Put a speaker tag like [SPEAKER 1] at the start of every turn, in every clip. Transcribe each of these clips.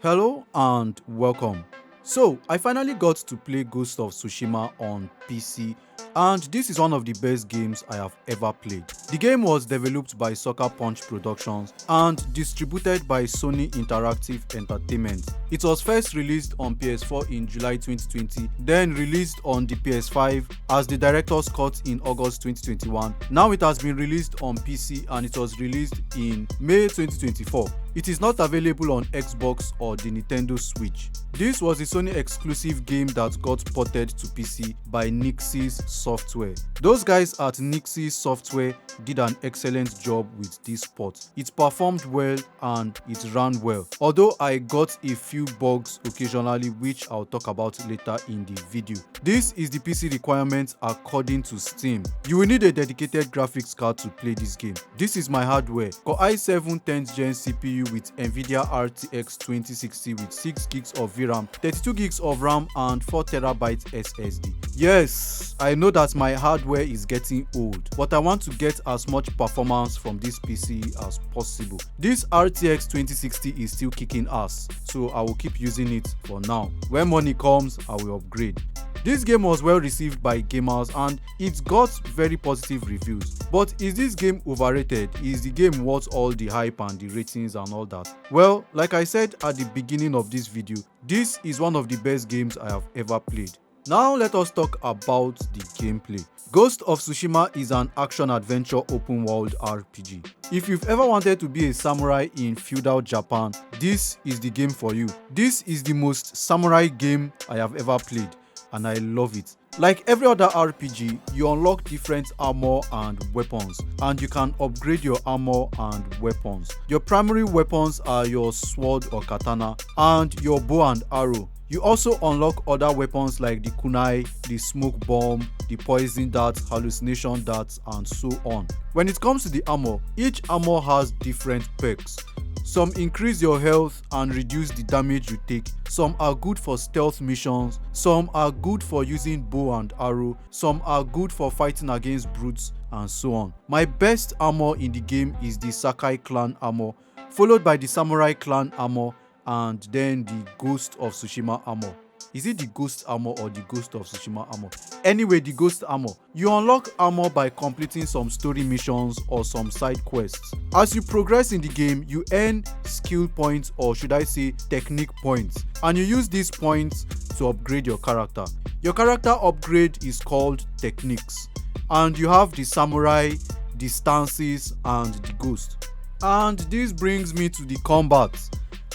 [SPEAKER 1] Hello and welcome. So, I finally got to play Ghost of Tsushima on PC, and this is one of the best games I have ever played. The game was developed by Sucker Punch Productions and distributed by Sony Interactive Entertainment. It was first released on PS4 in July 2020, then released on the PS5 as the director's cut in August 2021. Now it has been released on PC and it was released in May 2024. It is not available on Xbox or the Nintendo Switch. This was a Sony exclusive game that got ported to PC by Nix's Software. Those guys at Nix's Software did an excellent job with this port. It performed well and it ran well. Although I got a few bugs occasionally, which I'll talk about later in the video. This is the PC requirement according to Steam. You will need a dedicated graphics card to play this game. This is my hardware. Core i7 10th gen CPU with NVIDIA RTX 2060 with 6 gigs of VRAM, 32 gigs of RAM and 4TB SSD. Yes, I know that my hardware is getting old, but I want to get as much performance from this PC as possible. This RTX 2060 is still kicking ass, so I will keep using it for now. When money comes, I will upgrade. This game was well received by gamers and it got very positive reviews. But is this game overrated? Is the game worth all the hype and the ratings and all that? Well, like I said at the beginning of this video, this is one of the best games I have ever played. Now let us talk about the gameplay. Ghost of Tsushima is an action-adventure open-world RPG. If you've ever wanted to be a samurai in feudal Japan, this is the game for you. This is the most samurai game I have ever played, and I love it. Like every other RPG, you unlock different armor and weapons, and you can upgrade your armor and weapons. Your primary weapons are your sword or katana and your bow and arrow. You also unlock other weapons like the kunai, the smoke bomb, the poison darts, hallucination darts, and so on. When it comes to the armor, each armor has different perks. Some increase your health and reduce the damage you take. Some are good for stealth missions. Some are good for using bow and arrow. Some are good for fighting against brutes and so on. My best armor in the game is the Sakai clan armor, followed by the Samurai clan armor, and then the Ghost of Tsushima armor. Is it the Ghost armor or the Ghost of Tsushima armor? Anyway, the Ghost armor. You unlock armor by completing some story missions or some side quests. As you progress in the game, you earn skill points, or should I say technique points, and you use these points to upgrade your character. Your character upgrade is called techniques, and you have the samurai, the stances, and the ghost. And this brings me to the combat.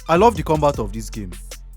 [SPEAKER 1] I love the combat of this game.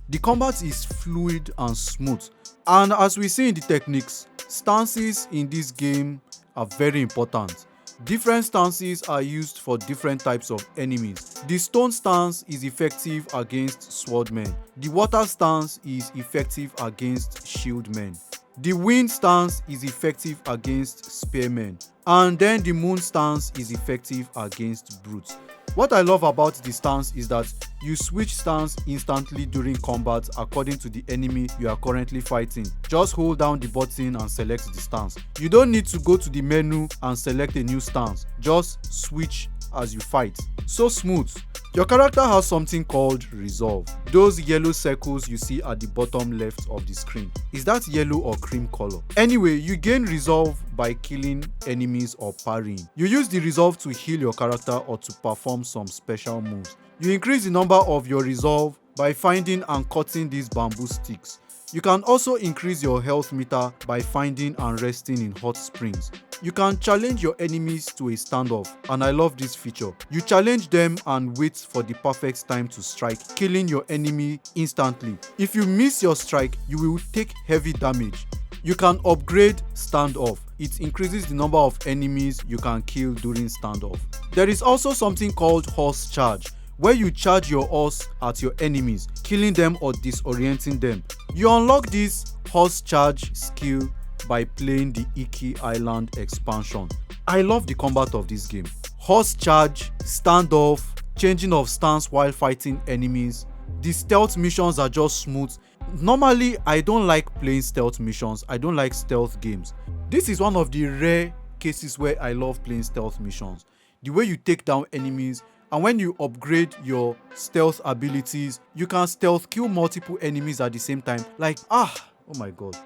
[SPEAKER 1] The combat is fluid and smooth, and as we see in the techniques, stances in this game are very important. Different stances are used for different types of enemies. The stone stance is effective against swordmen. The water stance is effective against shieldmen. The wind stance is effective against spearmen, and then the moon stance is effective against brutes. What I love about the stance is that you switch stance instantly during combat according to the enemy you are currently fighting. Just hold down the button and select the stance. You don't need to go to the menu and select a new stance. Just switch as you fight. So smooth. Your character has something called resolve. Those yellow circles you see at the bottom left of the screen. Is that yellow or cream color? Anyway, you gain resolve by killing enemies or parrying. You use the resolve to heal your character or to perform some special moves. You increase the number of your resolve by finding and cutting these bamboo sticks. You can also increase your health meter by finding and resting in hot springs. You can challenge your enemies to a standoff, and I love this feature. You challenge them and wait for the perfect time to strike, killing your enemy instantly. If you miss your strike, you will take heavy damage. You can upgrade standoff. It increases the number of enemies you can kill during standoff. There is also something called horse charge, where you charge your horse at your enemies, killing them or disorienting them. You unlock this horse charge skill by playing the Iki Island expansion. I love the combat of this game. Horse charge, standoff, changing of stance while fighting enemies. The stealth missions are just smooth. Normally, I don't like playing stealth missions. I don't like stealth games. This is one of the rare cases where I love playing stealth missions. The way you take down enemies And when you upgrade your stealth abilities, you can stealth kill multiple enemies at the same time. Like, oh my god.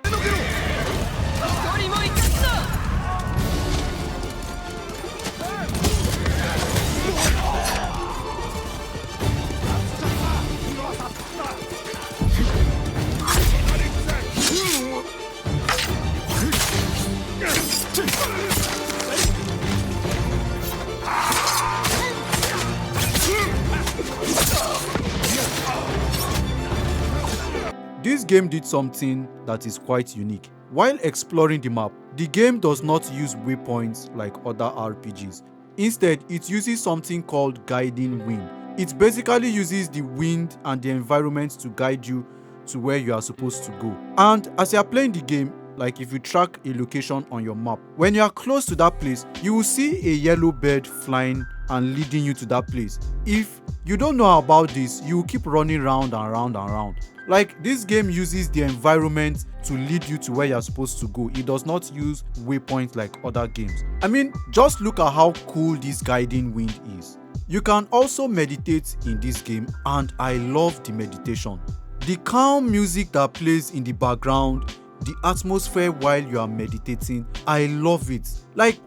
[SPEAKER 1] This game did something that is quite unique. While exploring the map, the game does not use waypoints like other RPGs. Instead, it uses something called guiding wind. It basically uses the wind and the environment to guide you to where you are supposed to go. And as you are playing the game, like if you track a location on your map, when you are close to that place, you will see a yellow bird flying and leading you to that place. If you don't know about this, you will keep running round and round and round. Like, this game uses the environment to lead you to where you're supposed to go. It does not use waypoints like other games. I mean, just look at how cool this guiding wind is. You can also meditate in this game, and I love the meditation. The calm music that plays in the background, the atmosphere while you are meditating, I love it. Like,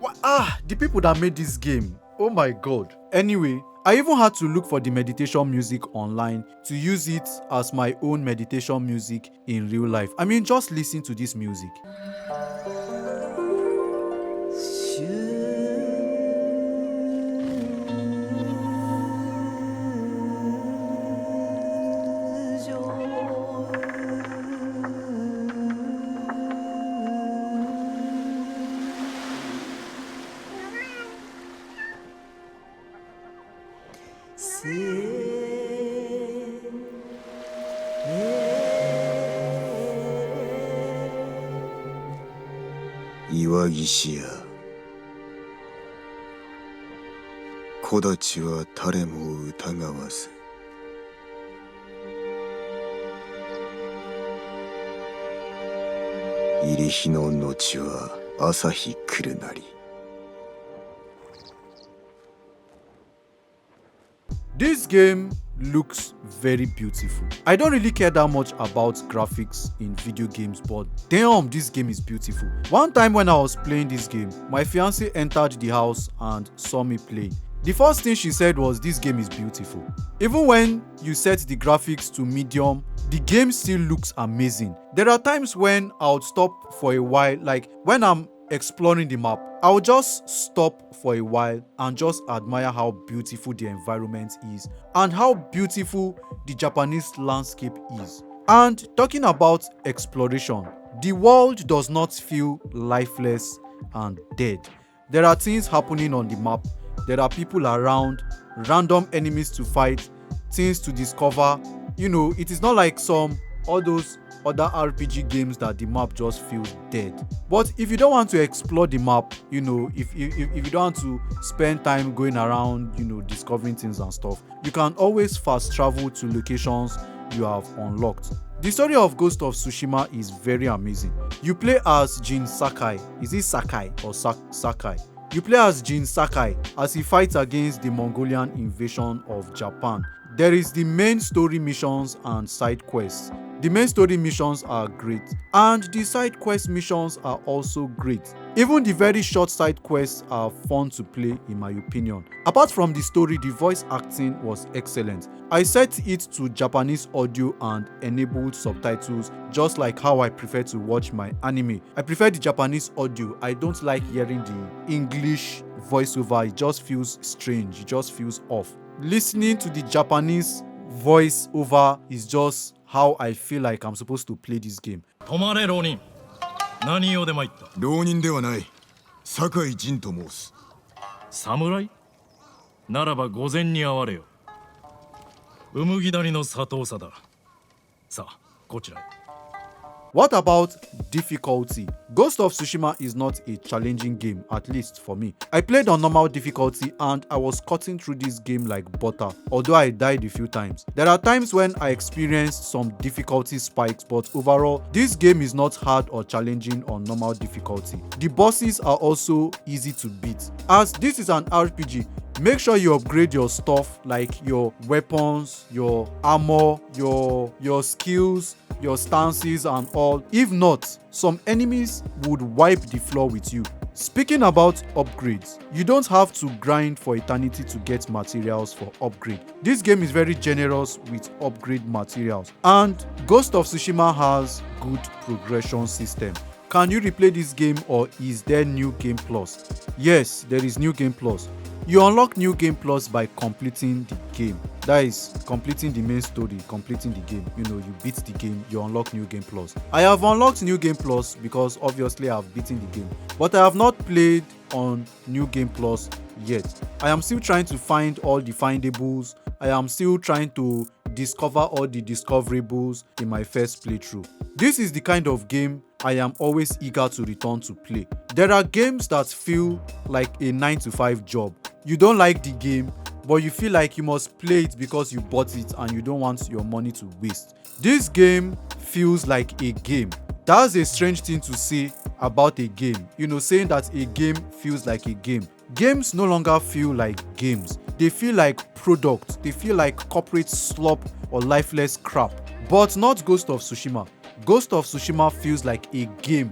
[SPEAKER 1] the people that made this game, oh my god. Anyway, I even had to look for the meditation music online to use it as my own meditation music in real life. I mean, just listen to this music. This game looks very beautiful. I don't really care that much about graphics in video games, but damn, this game is beautiful. One time when I was playing this game, my fiance entered the house and saw me play. The first thing she said was, this game is beautiful. Even when you set the graphics to medium, the game still looks amazing. There are times when I'll stop for a while, like when I'm exploring the map, I'll just stop for a while and just admire how beautiful the environment is and how beautiful the Japanese landscape is. And talking about exploration, the world does not feel lifeless and dead. There are things happening on the map. There are people around, random enemies to fight, things to discover. You know, it is not like all those other RPG games that the map just feels dead. But if you don't want to explore the map, you know, if you don't want to spend time going around, you know, discovering things and stuff, you can always fast travel to locations you have unlocked. The story of Ghost of Tsushima is very amazing. You play as Jin Sakai. Is it Sakai or Sakai? You play as Jin Sakai as he fights against the Mongolian invasion of Japan. There is the main story missions and side quests. The main story missions are great, and the side quest missions are also great. Even the very short side quests are fun to play, in my opinion. Apart from the story, the voice acting was excellent. I set it to Japanese audio and enabled subtitles, just like how I prefer to watch my anime. I prefer the Japanese audio. I don't like hearing the English voiceover. It just feels strange. It just feels off. Listening to the Japanese voiceover is just how I feel like I'm supposed to play this game.
[SPEAKER 2] 止まれ浪人。何用で参った。
[SPEAKER 3] 浪人ではない。酒井仁と申す。
[SPEAKER 2] 侍？ならば御前に会われよ。麦谷の佐藤佐だ。さあ、こちらへ。
[SPEAKER 1] What about difficulty? Ghost of Tsushima is not a challenging game, at least for me. I played on normal difficulty and I was cutting through this game like butter, although I died a few times. There are times when I experienced some difficulty spikes, but overall, this game is not hard or challenging on normal difficulty. The bosses are also easy to beat. As this is an RPG, make sure you upgrade your stuff like your weapons, your armor, your skills, your stances and all. If not, some enemies would wipe the floor with you. Speaking about upgrades, you don't have to grind for eternity to get materials for upgrade. This game is very generous with upgrade materials, and Ghost of Tsushima has good progression system. Can you replay this game, or is there new game plus? Yes, there is new game plus. You unlock new game plus by completing the game. That is completing the main story, completing the game. You beat the game, you unlock new game plus. I have unlocked new game plus because obviously I have beaten the game, but I have not played on new game plus yet. I am still trying to find all the findables. I am still trying to discover all the discoverables in my first playthrough. This is the kind of game I am always eager to return to play. There are games that feel like a 9-to-5 job. You don't like the game, but you feel like you must play it because you bought it and you don't want your money to waste. This game feels like a game. That's a strange thing to say about a game. Saying that a game feels like a game. Games no longer feel like games. They feel like products. They feel like corporate slop or lifeless crap. But not Ghost of Tsushima. Ghost of Tsushima feels like a game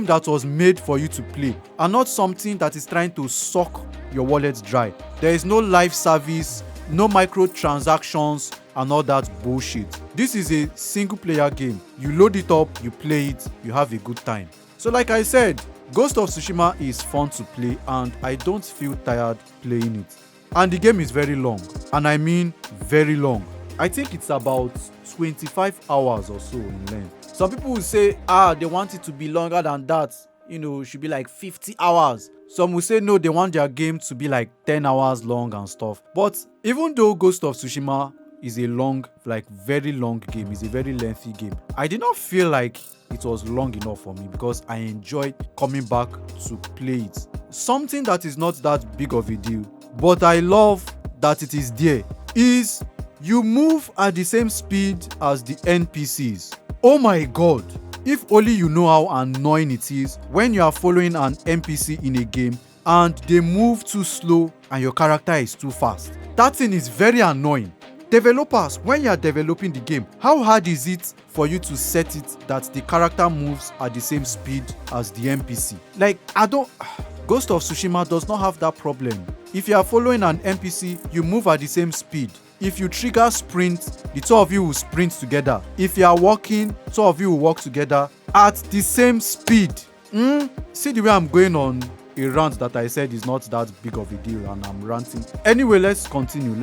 [SPEAKER 1] that was made for you to play, and not something that is trying to suck your wallet dry. There is no live service, no microtransactions and all that bullshit. This is a single player game. You load it up, you play it, you have a good time. So like I said, Ghost of Tsushima is fun to play and I don't feel tired playing it. And the game is very long, and I mean very long. I think it's about 25 hours or so in length. Some people will say, they want it to be longer than that. It should be like 50 hours. Some will say, no, they want their game to be like 10 hours long and stuff. But even though Ghost of Tsushima is a long, like very long game, is a very lengthy game, I did not feel like it was long enough for me because I enjoyed coming back to play it. Something that is not that big of a deal, but I love that it is there, is you move at the same speed as the NPCs. Oh my god, if only you know how annoying it is when you are following an NPC in a game and they move too slow and your character is too fast. That thing is very annoying. Developers, when you are developing the game, how hard is it for you to set it that the character moves at the same speed as the NPC? Ghost of Tsushima does not have that problem. If you are following an NPC, you move at the same speed. If you trigger sprint, the two of you will sprint together. If you are walking, two of you will walk together at the same speed. See the way I'm going on a rant that I said is not that big of a deal and I'm ranting. Anyway, let's continue.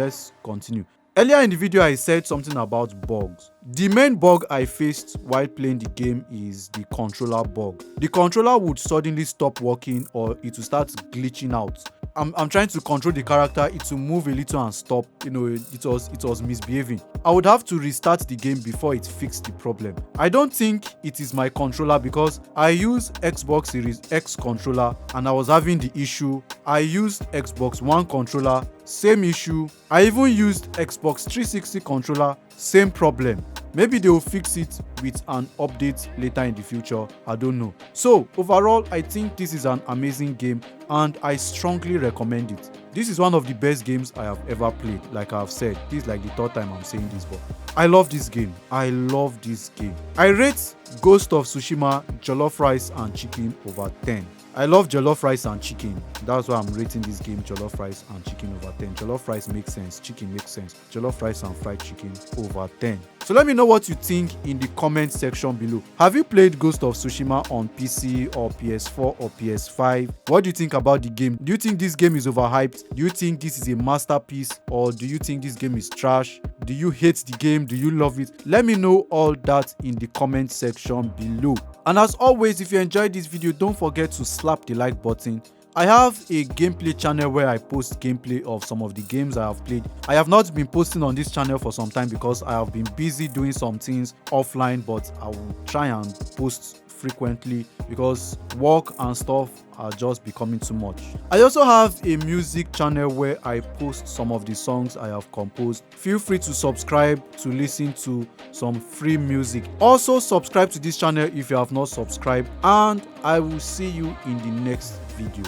[SPEAKER 1] Earlier in the video, I said something about bugs. The main bug I faced while playing the game is the controller bug. The controller would suddenly stop working or it will start glitching out. I'm trying to control the character, it will move a little and stop. It was misbehaving. I would have to restart the game before it fixed the problem. I don't think it is my controller because I use Xbox Series X controller and I was having the issue. I used Xbox One controller, same issue. I even used Xbox 360 controller, same problem. Maybe they will fix it with an update later in the future. I don't know. So overall, I think this is an amazing game and I strongly recommend it. This is one of the best games I have ever played. Like I've said, this is like the third time I'm saying this, but I love this game. I rate Ghost of Tsushima jollof rice and chicken over 10. I love jollof rice and chicken. That's why I'm rating this game jollof rice and chicken over 10. Jollof rice makes sense, chicken makes sense. Jollof rice and fried chicken over 10. So let me know what you think in the comment section below. Have you played Ghost of Tsushima on PC or PS4 or PS5? What do you think about the game? Do you think this game is overhyped? Do you think this is a masterpiece? Or do you think this game is trash? Do you hate the game? Do you love it? Let me know all that in the comment section below. And as always, if you enjoyed this video, don't forget to slap the like button I have a gameplay channel where I post gameplay of some of the games I have played. I have not been posting on this channel for some time because I have been busy doing some things offline, but I will try and post frequently because work and stuff are just becoming too much. I also have a music channel where I post some of the songs I have composed. Feel free to subscribe to listen to some free music. Also subscribe to this channel if you have not subscribed, and I will see you in the next video.